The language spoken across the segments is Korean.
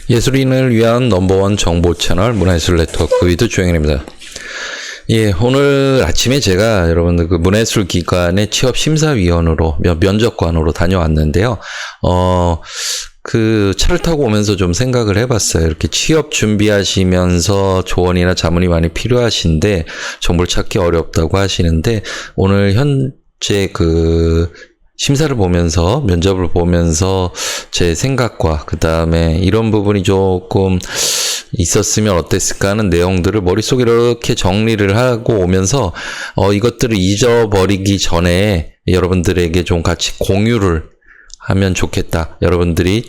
예술인을 위한 넘버원 정보 채널 문화예술 네트워크 위드 조영일입니다. 예, 오늘 아침에 제가 여러분들 그 문화예술기관의 취업심사위원으로 면접관으로 다녀왔는데요. 그 차를 타고 오면서 좀 생각을 해봤어요. 이렇게 취업 준비하시면서 조언이나 자문이 많이 필요하신데 정보를 찾기 어렵다고 하시는데 오늘 현재 그 심사를 보면서 면접을 보면서 제 생각과 그 다음에 이런 부분이 조금 있었으면 어땠을까 하는 내용들을 머릿속에 이렇게 정리를 하고 오면서 이것들을 잊어버리기 전에 여러분들에게 좀 같이 공유를 하면 좋겠다. 여러분들이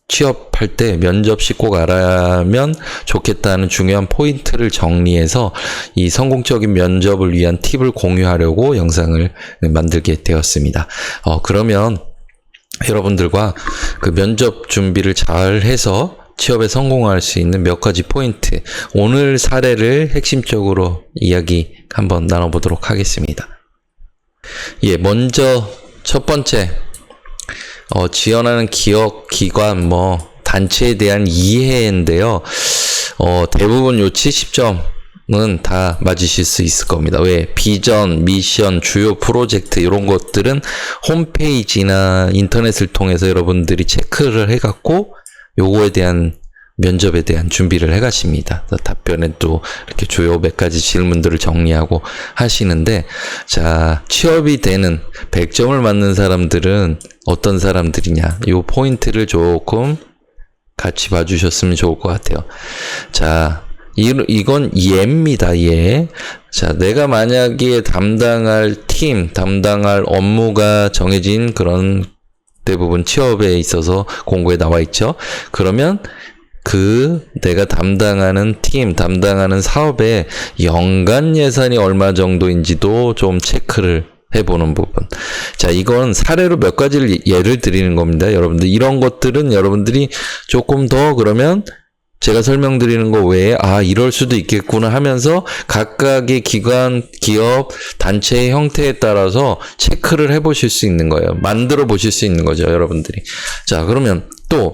취업할 때 면접시 꼭 알아면 좋겠다는 중요한 포인트를 정리해서 이 성공적인 면접을 위한 팁을 공유하려고 영상을 만들게 되었습니다. 그러면 여러분들과 그 면접 준비를 잘 해서 취업에 성공할 수 있는 몇 가지 포인트, 오늘 사례를 핵심적으로 이야기 한번 나눠보도록 하겠습니다. 예, 먼저 첫 번째, 지원하는 기업, 기관, 단체에 대한 이해인데요. 대부분 요 70점은 다 맞으실 수 있을 겁니다. 왜? 비전, 미션, 주요 프로젝트, 이런 것들은 홈페이지나 인터넷을 통해서 여러분들이 체크를 해갖고 요거에 대한 면접에 대한 준비를 해가십니다. 답변에 또 이렇게 주요 몇 가지 질문들을 정리하고 하시는데, 자, 취업이 되는 100점을 맞는 사람들은 어떤 사람들이냐, 요 포인트를 조금 같이 봐주셨으면 좋을 것 같아요. 자, 이건 예입니다, 예. 자, 내가 만약에 담당할 팀, 담당할 업무가 정해진 그런 대부분 취업에 있어서 공고에 나와 있죠. 그러면 내가 담당하는 팀, 담당하는 사업의 연간 예산이 얼마 정도인지도 좀 체크를 해보는 부분. 자, 이건 사례로 몇 가지를 예를 드리는 겁니다. 여러분들, 이런 것들은 여러분들이 조금 더 그러면 제가 설명드리는 거 외에, 이럴 수도 있겠구나 하면서 각각의 기관, 기업, 단체의 형태에 따라서 체크를 해보실 수 있는 거예요. 만들어 보실 수 있는 거죠, 여러분들이. 자, 그러면 또,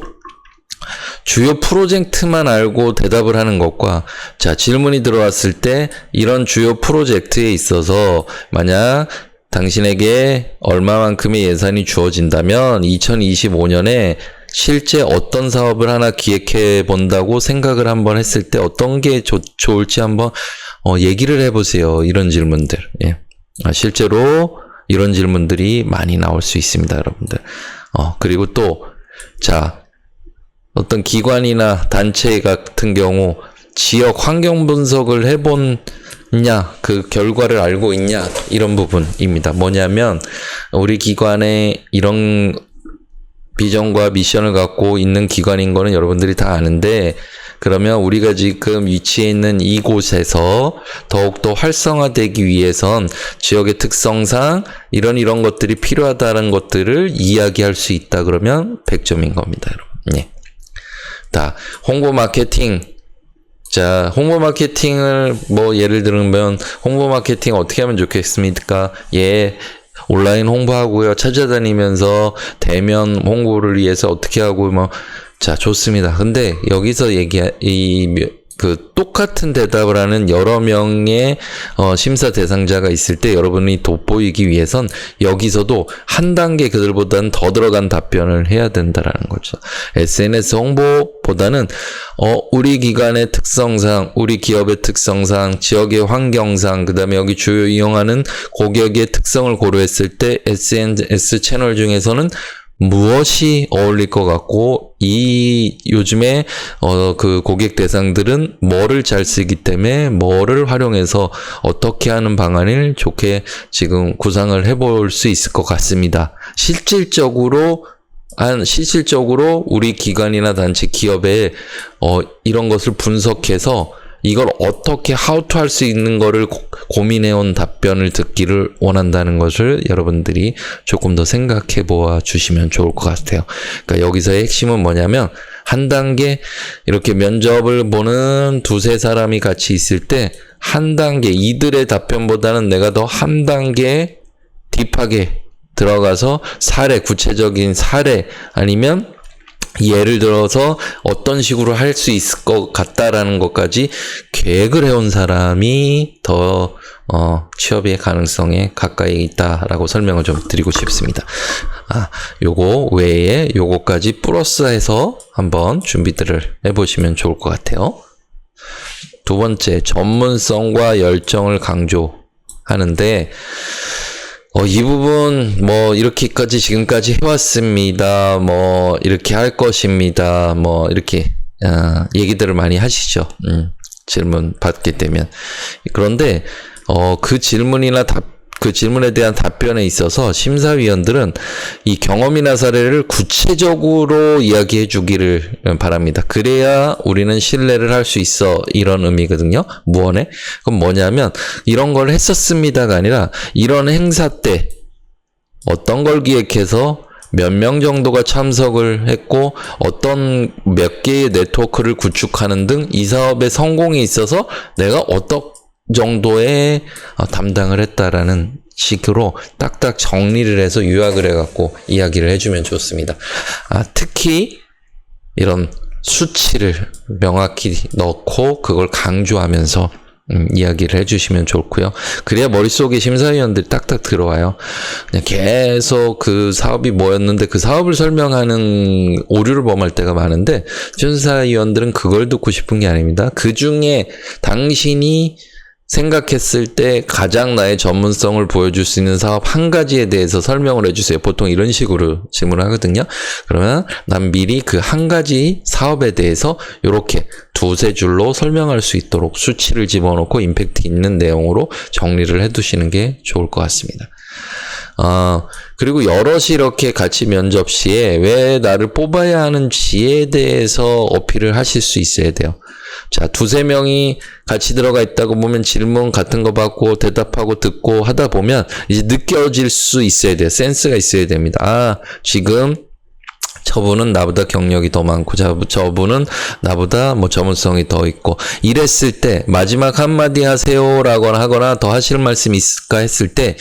주요 프로젝트만 알고 대답을 하는 것과, 자, 질문이 들어왔을 때 이런 주요 프로젝트에 있어서 만약 당신에게 얼마만큼의 예산이 주어진다면 2025년에 실제 어떤 사업을 하나 기획해 본다고 생각을 한번 했을 때 어떤 게 좋을지 한번 얘기를 해보세요. 이런 질문들. 예. 실제로 이런 질문들이 많이 나올 수 있습니다, 여러분들. 그리고 또, 자, 어떤 기관이나 단체 같은 경우 지역 환경 분석을 해본냐, 그 결과를 알고 있냐, 이런 부분입니다. 뭐냐면 우리 기관에 이런 비전과 미션을 갖고 있는 기관인 거는 여러분들이 다 아는데, 그러면 우리가 지금 위치해 있는 이곳에서 더욱더 활성화되기 위해선 지역의 특성상 이런 것들이 필요하다는 것들을 이야기할 수 있다. 그러면 100점인 겁니다, 여러분. 예. 자, 홍보 마케팅. 자, 홍보 마케팅을 예를 들면 홍보 마케팅 어떻게 하면 좋겠습니까? 예. 온라인 홍보하고요. 찾아다니면서 대면 홍보를 위해서 어떻게 하고 자, 좋습니다. 근데 여기서 똑같은 대답을 하는 여러 명의 심사 대상자가 있을 때 여러분이 돋보이기 위해선 여기서도 한 단계 그들보다는 더 들어간 답변을 해야 된다라는 거죠. SNS 홍보보다는 우리 기관의 특성상, 우리 기업의 특성상, 지역의 환경상, 그 다음에 여기 주요 이용하는 고객의 특성을 고려했을 때 SNS 채널 중에서는 무엇이 어울릴 것 같고, 요즘에 그 고객 대상들은 뭐를 잘 쓰기 때문에 뭐를 활용해서 어떻게 하는 방안을 좋게 지금 구상을 해볼 수 있을 것 같습니다. 실질적으로 우리 기관이나 단체, 기업에 이런 것을 분석해서 이걸 어떻게 how to 할 수 있는 거를 고민해온 답변을 듣기를 원한다는 것을 여러분들이 조금 더 생각해 보아 주시면 좋을 것 같아요. 그러니까 여기서의 핵심은 뭐냐면, 한 단계 이렇게 면접을 보는 두세 사람이 같이 있을 때 한 단계, 이들의 답변보다는 내가 더 한 단계 딥하게 들어가서 구체적인 사례, 아니면 예를 들어서 어떤 식으로 할 수 있을 것 같다라는 것까지 계획을 해온 사람이 더 취업의 가능성에 가까이 있다라고 설명을 좀 드리고 싶습니다. 요거 외에 요거까지 플러스해서 한번 준비들을 해보시면 좋을 것 같아요. 두 번째, 전문성과 열정을 강조하는데 이 부분 이렇게까지 지금까지 해왔습니다. 이렇게 할 것입니다. 이렇게 얘기들을 많이 하시죠. 질문 받게 되면. 그런데 그 질문에 대한 답변에 있어서 심사위원들은 이 경험이나 사례를 구체적으로 이야기해 주기를 바랍니다. 그래야 우리는 신뢰를 할 수 있어. 이런 의미거든요. 무언에. 그럼 뭐냐면 이런 걸 했었습니다가 아니라 이런 행사 때 어떤 걸 기획해서 몇 명 정도가 참석을 했고 어떤 몇 개의 네트워크를 구축하는 등 이 사업의 성공에 있어서 내가 어떤 정도의 담당을 했다라는 식으로 딱딱 정리를 해서 요약을 해갖고 이야기를 해주면 좋습니다. 특히 이런 수치를 명확히 넣고 그걸 강조하면서 이야기를 해주시면 좋고요. 그래야 머릿속에 심사위원들이 딱딱 들어와요. 그냥 계속 그 사업이 뭐였는데 그 사업을 설명하는 오류를 범할 때가 많은데 심사위원들은 그걸 듣고 싶은 게 아닙니다. 그 중에 당신이 생각했을 때 가장 나의 전문성을 보여줄 수 있는 사업 한 가지에 대해서 설명을 해주세요. 보통 이런 식으로 질문을 하거든요. 그러면 난 미리 그 한 가지 사업에 대해서 이렇게 두세 줄로 설명할 수 있도록 수치를 집어넣고 임팩트 있는 내용으로 정리를 해두시는 게 좋을 것 같습니다. 그리고 여럿이 이렇게 같이 면접 시에 왜 나를 뽑아야 하는지에 대해서 어필을 하실 수 있어야 돼요. 자, 두세 명이 같이 들어가 있다고 보면 질문 같은 거 받고 대답하고 듣고 하다 보면 이제 느껴질 수 있어야 돼요. 센스가 있어야 됩니다. 지금 저분은 나보다 경력이 더 많고 저분은 나보다 전문성이 더 있고 이랬을 때 마지막 한마디 하세요라거나 하거나 더 하실 말씀이 있을까 했을 때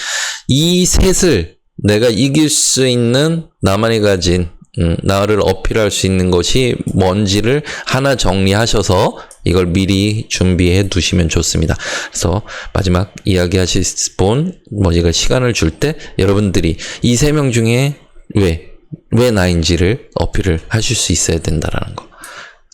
이 셋을 내가 이길 수 있는 나만이 가진 나를 어필할 수 있는 것이 뭔지를 하나 정리하셔서 이걸 미리 준비해 두시면 좋습니다. 그래서 마지막 이야기하실 분, 제가 시간을 줄 때 여러분들이 이 세 명 중에 왜 나인지를 어필을 하실 수 있어야 된다라는 거.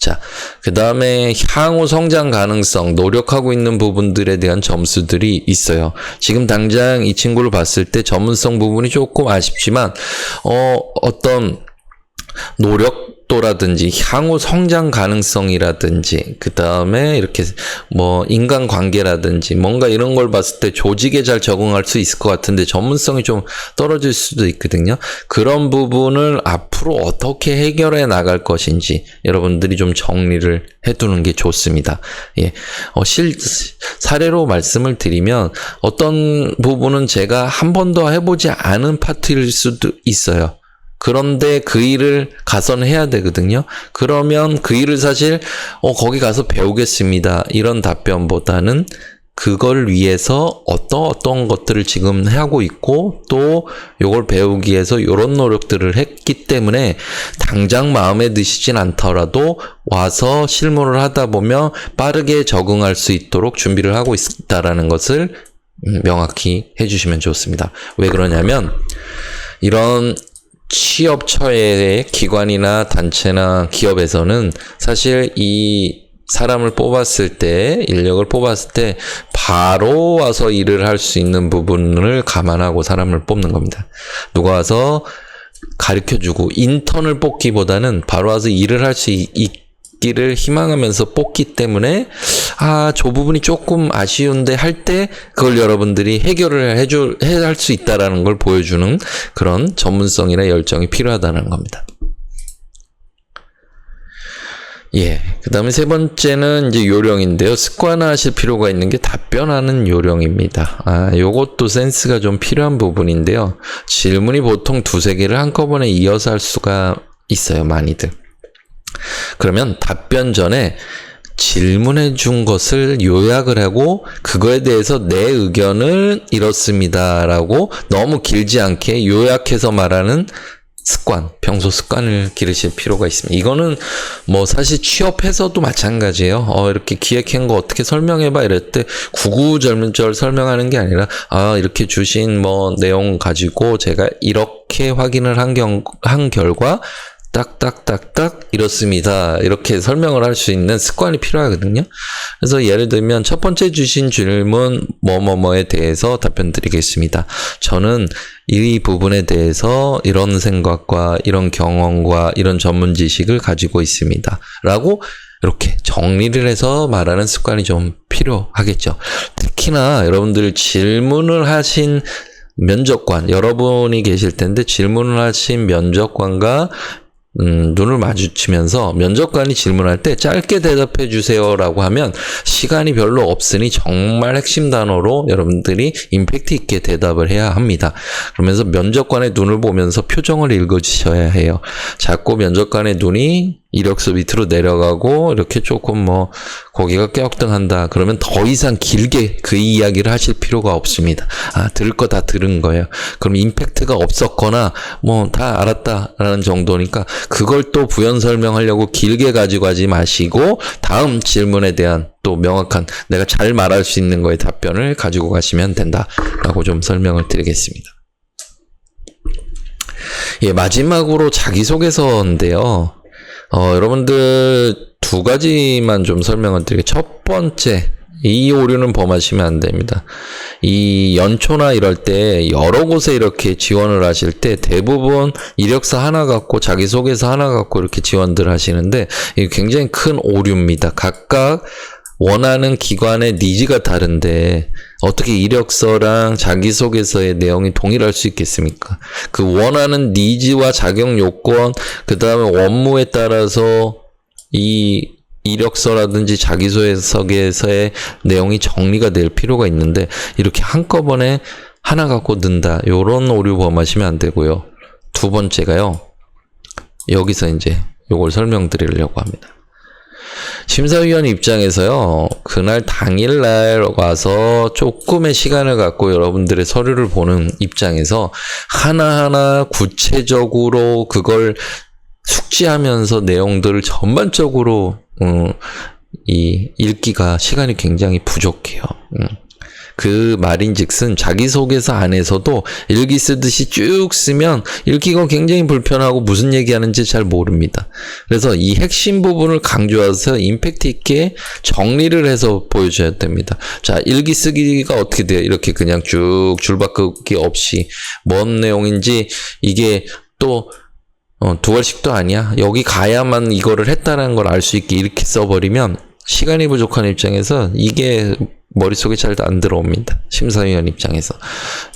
자, 그 다음에 향후 성장 가능성, 노력하고 있는 부분들에 대한 점수들이 있어요. 지금 당장 이 친구를 봤을 때 전문성 부분이 조금 아쉽지만, 어떤 노력도라든지 향후 성장 가능성이라든지 그 다음에 이렇게 인간관계라든지 뭔가 이런 걸 봤을 때 조직에 잘 적응할 수 있을 것 같은데 전문성이 좀 떨어질 수도 있거든요. 그런 부분을 앞으로 어떻게 해결해 나갈 것인지 여러분들이 좀 정리를 해두는 게 좋습니다. 예, 사례로 말씀을 드리면 어떤 부분은 제가 한 번도 해보지 않은 파트일 수도 있어요. 그런데 그 일을 가서는 해야 되거든요. 그러면 그 일을 사실 거기 가서 배우겠습니다. 이런 답변보다는 그걸 위해서 어떤 것들을 지금 하고 있고 또 이걸 배우기 위해서 이런 노력들을 했기 때문에 당장 마음에 드시진 않더라도 와서 실무를 하다 보면 빠르게 적응할 수 있도록 준비를 하고 있다라는 것을 명확히 해주시면 좋습니다. 왜 그러냐면 이런 취업처의 기관이나 단체나 기업에서는 사실 이 사람을 뽑았을 때, 인력을 뽑았을 때 바로 와서 일을 할 수 있는 부분을 감안하고 사람을 뽑는 겁니다. 누가 와서 가르쳐주고 인턴을 뽑기보다는 바로 와서 일을 할 수 있기를 희망하면서 뽑기 때문에 저 부분이 조금 아쉬운데 할 때 그걸 여러분들이 해결을 할 수 있다라는 걸 보여주는 그런 전문성이나 열정이 필요하다는 겁니다. 예. 그 다음에 세 번째는 이제 요령인데요. 습관화하실 필요가 있는 게 답변하는 요령입니다. 요것도 센스가 좀 필요한 부분인데요. 질문이 보통 두세 개를 한꺼번에 이어서 할 수가 있어요. 많이들. 그러면 답변 전에 질문해 준 것을 요약을 하고 그거에 대해서 내 의견을 이렇습니다라고 너무 길지 않게 요약해서 말하는 평소 습관을 기르실 필요가 있습니다. 이거는 뭐 사실 취업해서도 마찬가지예요. 이렇게 기획한 거 어떻게 설명해봐 이럴 때 구구절절 설명하는 게 아니라 이렇게 주신 뭐 내용 가지고 제가 이렇게 확인을 한 결과 딱딱딱딱 이렇습니다. 이렇게 설명을 할 수 있는 습관이 필요하거든요. 그래서 예를 들면 첫 번째 주신 질문 뭐뭐뭐에 대해서 답변 드리겠습니다. 저는 이 부분에 대해서 이런 생각과 이런 경험과 이런 전문 지식을 가지고 있습니다. 라고 이렇게 정리를 해서 말하는 습관이 좀 필요하겠죠. 특히나 여러분들 질문을 하신 면접관, 여러분이 계실 텐데 질문을 하신 면접관과 눈을 마주치면서 면접관이 질문할 때 짧게 대답해 주세요라고 하면 시간이 별로 없으니 정말 핵심 단어로 여러분들이 임팩트 있게 대답을 해야 합니다. 그러면서 면접관의 눈을 보면서 표정을 읽어주셔야 해요. 자꾸 면접관의 눈이 이력서 밑으로 내려가고 이렇게 조금 뭐 고개가 껴역등한다 그러면 더 이상 길게 그 이야기를 하실 필요가 없습니다. 들을 거 다 들은 거예요. 그럼 임팩트가 없었거나 뭐 다 알았다라는 정도니까 그걸 또 부연 설명하려고 길게 가지고 가지 마시고 다음 질문에 대한 또 명확한 내가 잘 말할 수 있는 거에 답변을 가지고 가시면 된다라고 좀 설명을 드리겠습니다. 예, 마지막으로 자기소개서인데요. 여러분들 두 가지만 좀 설명을 드릴게요. 첫 번째, 이 오류는 범하시면 안 됩니다. 이 연초나 이럴 때 여러 곳에 이렇게 지원을 하실 때 대부분 이력서 하나 갖고 자기소개서 하나 갖고 이렇게 지원들 하시는데 이게 굉장히 큰 오류입니다. 각각 원하는 기관의 니즈가 다른데 어떻게 이력서랑 자기소개서의 내용이 동일할 수 있겠습니까? 그 원하는 니즈와 자격 요건, 그 다음에 업무에 따라서 이 이력서라든지 자기소개서의 내용이 정리가 될 필요가 있는데 이렇게 한꺼번에 하나 갖고 넣는다. 요런 오류 범하시면 안 되고요. 두 번째가요. 여기서 이제 요걸 설명드리려고 합니다. 심사위원 입장에서요, 그날 당일날 와서 조금의 시간을 갖고 여러분들의 서류를 보는 입장에서 하나하나 구체적으로 그걸 숙지하면서 내용들을 전반적으로 읽기가 시간이 굉장히 부족해요. 그 말인즉슨 자기소개서 안에서도 일기 쓰듯이 쭉 쓰면 읽기가 굉장히 불편하고 무슨 얘기하는지 잘 모릅니다. 그래서 이 핵심 부분을 강조해서 임팩트 있게 정리를 해서 보여줘야 됩니다. 자, 일기 쓰기가 어떻게 돼요? 이렇게 그냥 쭉 줄바꾸기 없이 뭔 내용인지 이게 또 두 알씩도 아니야. 여기 가야만 이거를 했다는 걸 알 수 있게 이렇게 써버리면 시간이 부족한 입장에서 이게 머릿속에 잘 안 들어옵니다. 심사위원 입장에서.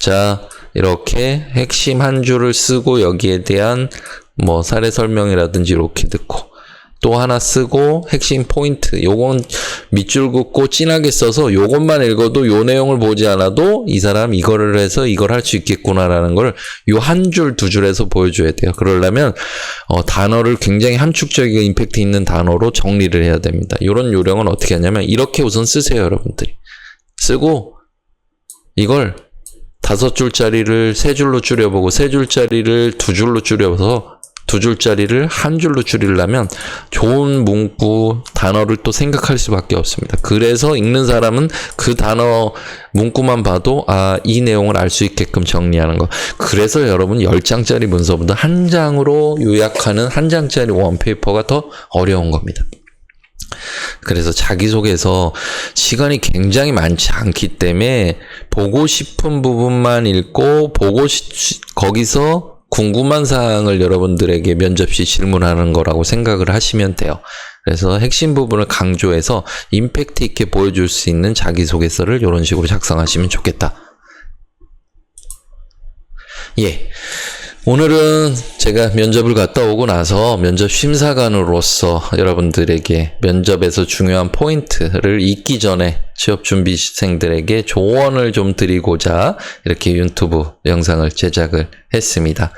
자, 이렇게 핵심 한 줄을 쓰고 여기에 대한 뭐 사례 설명이라든지 이렇게 넣고 또 하나 쓰고 핵심 포인트 요건 밑줄 긋고 진하게 써서 요것만 읽어도 요 내용을 보지 않아도 이 사람 이거를 해서 이걸 할 수 있겠구나라는 걸 요 한 줄 두 줄에서 보여줘야 돼요. 그러려면 단어를 굉장히 함축적이고 임팩트 있는 단어로 정리를 해야 됩니다. 요런 요령은 어떻게 하냐면 이렇게 우선 쓰세요. 여러분들이 쓰고 이걸 5줄짜리를 3줄로 줄여보고 3줄짜리를 2줄로 줄여서 2줄짜리를 한 줄로 줄이려면 좋은 문구, 단어를 또 생각할 수밖에 없습니다. 그래서 읽는 사람은 그 단어, 문구만 봐도 이 내용을 알 수 있게끔 정리하는 거. 그래서 여러분 10장짜리 문서보다 한 장으로 요약하는 한 장짜리 원페이퍼가 더 어려운 겁니다. 그래서 자기소개서 시간이 굉장히 많지 않기 때문에 보고 싶은 부분만 읽고 거기서 궁금한 사항을 여러분들에게 면접 시 질문하는 거라고 생각을 하시면 돼요. 그래서 핵심 부분을 강조해서 임팩트 있게 보여줄 수 있는 자기소개서를 이런 식으로 작성하시면 좋겠다. 예. 오늘은 제가 면접을 갔다 오고 나서 면접 심사관으로서 여러분들에게 면접에서 중요한 포인트를 읽기 전에 취업준비생들에게 조언을 좀 드리고자 이렇게 유튜브 영상을 제작을 했습니다.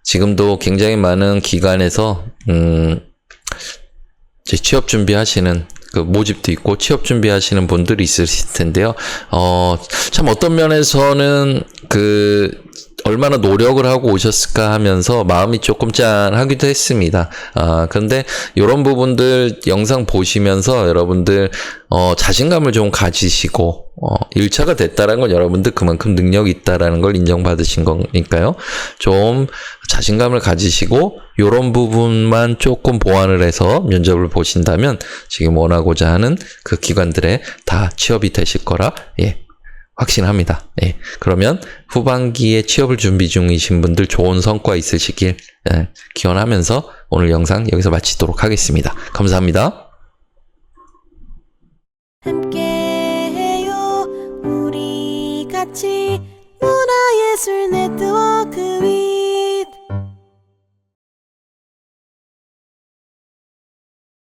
지금도 굉장히 많은 기관에서 취업 준비하시는 그 모집도 있고 취업 준비하시는 분들이 있으실 텐데요. 참 어떤 면에서는 얼마나 노력을 하고 오셨을까 하면서 마음이 조금 짠하기도 했습니다. 그런데 이런 부분들 영상 보시면서 여러분들 자신감을 좀 가지시고 1차가 됐다라는 건 여러분들 그만큼 능력이 있다라는 걸 인정받으신 거니까요. 좀 자신감을 가지시고 이런 부분만 조금 보완을 해서 면접을 보신다면 지금 원하고자 하는 그 기관들에 다 취업이 되실 거라 확신합니다. 그러면 후반기에 취업을 준비 중이신 분들 좋은 성과 있으시길 기원하면서 오늘 영상 여기서 마치도록 하겠습니다. 감사합니다. 함께해요 우리 같이 문화예술 네트워크